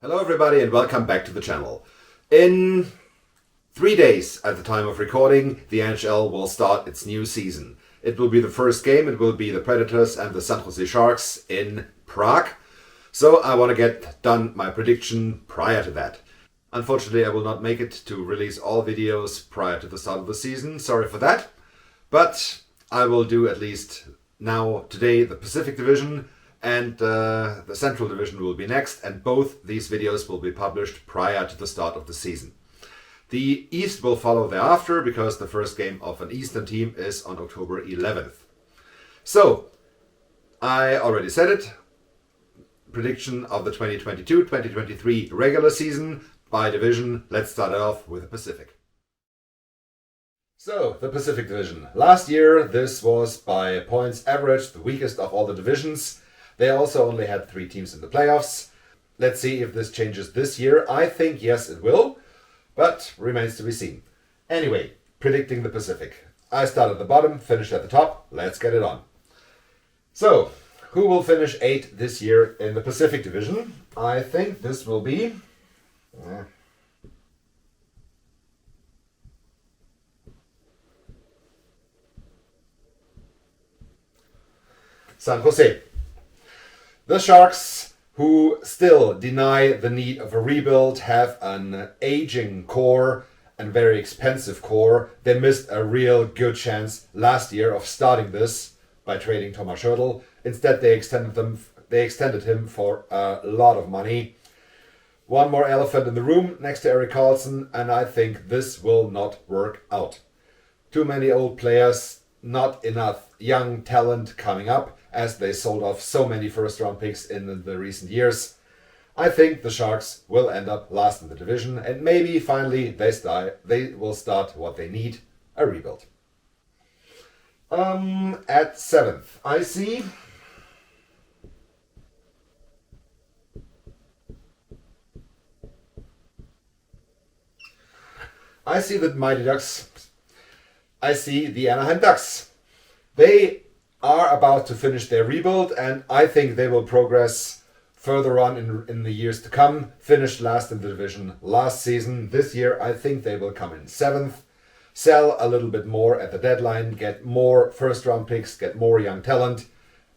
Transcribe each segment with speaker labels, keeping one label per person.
Speaker 1: Hello everybody and welcome back to the channel. In 3 days at the time of recording, the NHL will start its new season. It will be the first game, it will be the Predators and the San Jose Sharks in Prague. So I want to get done my prediction prior to that. Unfortunately, I will not make it to release all videos prior to the start of the season, sorry for that. But I will do at least now, today, the Pacific Division, and the Central Division will be next, and both these videos will be published prior to the start of the season. The East will follow thereafter, because the first game of an Eastern team is on October 11th. So, I already said it, prediction of the 2022-2023 regular season by division. Let's start off with the Pacific. So, the Pacific Division. Last year, this was by points average the weakest of all the divisions. They also only had 3 teams in the playoffs. Let's see if this changes this year. I think yes, it will, but remains to be seen. Anyway, predicting the Pacific. I start at the bottom, finish at the top. Let's get it on. So, who will finish 8th this year in the Pacific Division? I think this will be... San Jose. The Sharks, who still deny the need of a rebuild, have an aging core and very expensive core. They missed a real good chance last year of starting this by trading Thomas Hertl. Instead, they extended him for a lot of money. One more elephant in the room next to Erik Karlsson, and I think this will not work out. Too many old players, not enough young talent coming up, as they sold off so many first-round picks in the recent years. I think the Sharks will end up last in the division, and maybe finally they will start what they need, a rebuild. At 7th, I see... the Mighty Ducks. I see the Anaheim Ducks. They are about to finish their rebuild, and I think they will progress further on in the years to come. Finished last in the division last season. This year, I think they will come in 7th. Sell a little bit more at the deadline, get more first-round picks, get more young talent,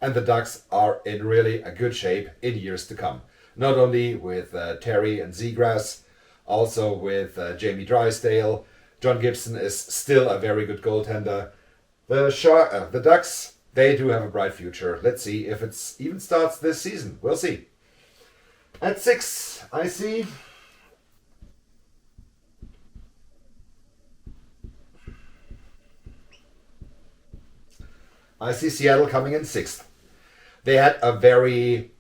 Speaker 1: and the Ducks are in really a good shape in years to come. Not only with Terry and Zegras, also with Jamie Drysdale. John Gibson is still a very good goaltender. The Ducks, they do have a bright future. Let's see if it even starts this season. We'll see. At 6, I see... Seattle coming in 6th. They had a very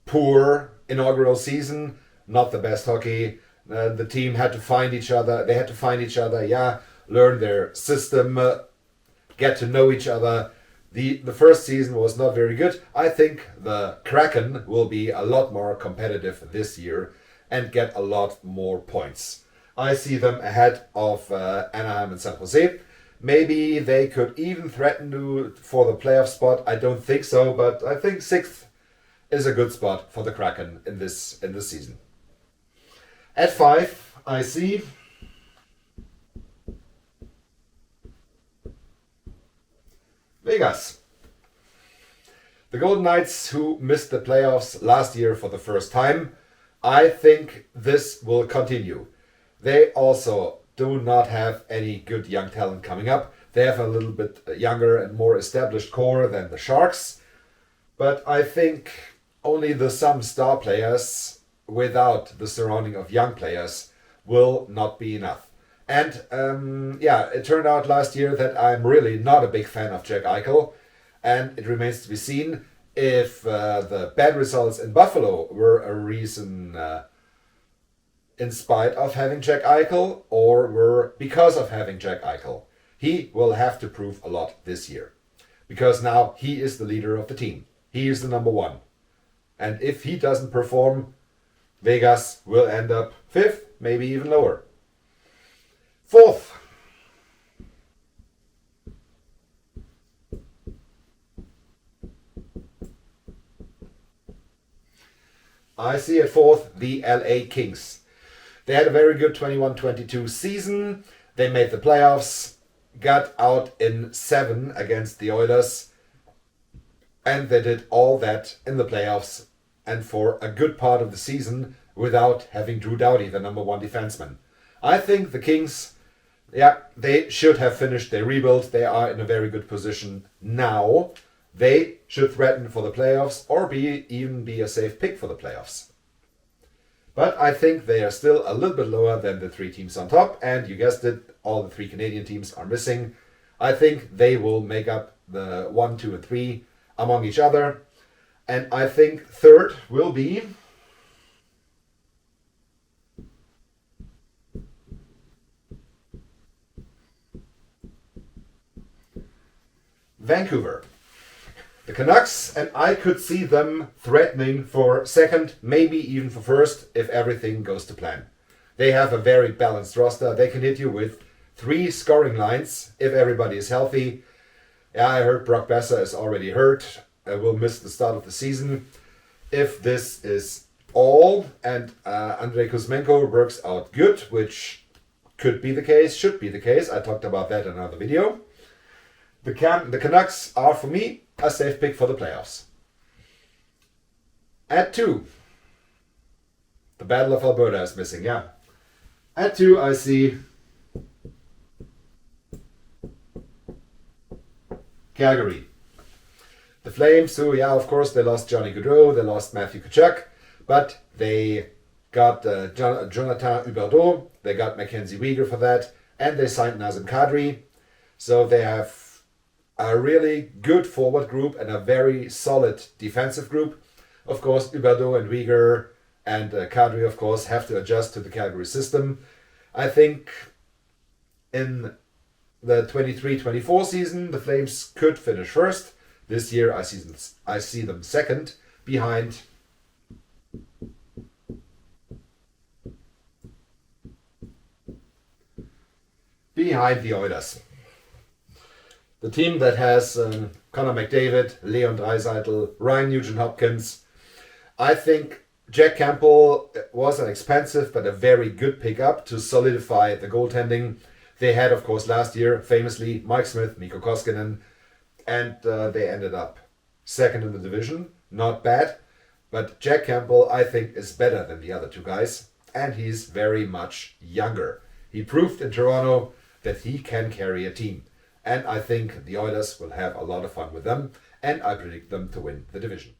Speaker 1: poor inaugural season. Not the best hockey. The team had to find each other. They had to find each other, learn their system, get to know each other. The first season was not very good. I think the Kraken will be a lot more competitive this year and get a lot more points. I see them ahead of Anaheim and San Jose. Maybe they could even threaten for the playoff spot. I don't think so, but I think 6th is a good spot for the Kraken in this season. At 5, I see... Vegas. The Golden Knights, who missed the playoffs last year for the first time. I think this will continue. They also do not have any good young talent coming up. They have a little bit younger and more established core than the Sharks. But I think only some star players without the surrounding of young players will not be enough. And it turned out last year that I'm really not a big fan of Jack Eichel, and it remains to be seen if the bad results in Buffalo were a reason in spite of having Jack Eichel, or were because of having Jack Eichel. He will have to prove a lot this year, because now he is the leader of the team. He is the number 1. And if he doesn't perform, Vegas will end up 5th, maybe even lower. 4th. I see at fourth the LA Kings. They had a very good 21-22 season. They made the playoffs, got out in 7 against the Oilers, and they did all that in the playoffs and for a good part of the season without having Drew Doughty, the number 1 defenseman. I think the Kings, they should have finished their rebuild. They are in a very good position now. They should threaten for the playoffs or even be a safe pick for the playoffs. But I think they are still a little bit lower than the 3 teams on top. And you guessed it, all the 3 Canadian teams are missing. I think they will make up the 1, 2, and 3 among each other. And I think third will be Vancouver. The Canucks, and I could see them threatening for second, maybe even for first, if everything goes to plan. They have a very balanced roster. They can hit you with 3 scoring lines if everybody is healthy. Yeah, I heard Brock Besser is already hurt. Will miss the start of the season. If this is all and Andrei Kuzmenko works out good, which could be the case, should be the case. I talked about that in another video. The Canucks are, for me, a safe pick for the playoffs. At 2, the Battle of Alberta is missing, yeah. At 2, I see Calgary. The Flames, who, of course, they lost Johnny Gaudreau, they lost Matthew Tkachuk, but they got Jonathan Huberdeau, they got Mackenzie Weegar for that, and they signed Nazem Kadri. So they have a really good forward group and a very solid defensive group. Of course, Huberdeau and Weegar and Kadri, of course, have to adjust to the Calgary system. I think in the 23-24 season, the Flames could finish first. This year, I see them second, behind the Oilers. The team that has Connor McDavid, Leon Draisaitl, Ryan Nugent-Hopkins. I think Jack Campbell was an expensive but a very good pickup to solidify the goaltending. They had, of course, last year, famously, Mike Smith, Mikko Koskinen, and they ended up second in the division. Not bad, but Jack Campbell, I think, is better than the other 2 guys, and he's very much younger. He proved in Toronto that he can carry a team. And I think the Oilers will have a lot of fun with them, and I predict them to win the division.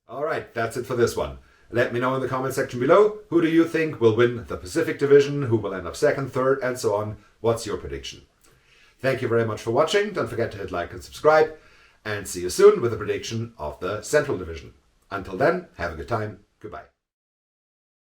Speaker 1: All right, that's it for this one. Let me know in the comment section below, who do you think will win the Pacific Division, who will end up second, third, and so on. What's your prediction? Thank you very much for watching. Don't forget to hit like and subscribe, and see you soon with a prediction of the Central Division. Until then, have a good time. Goodbye.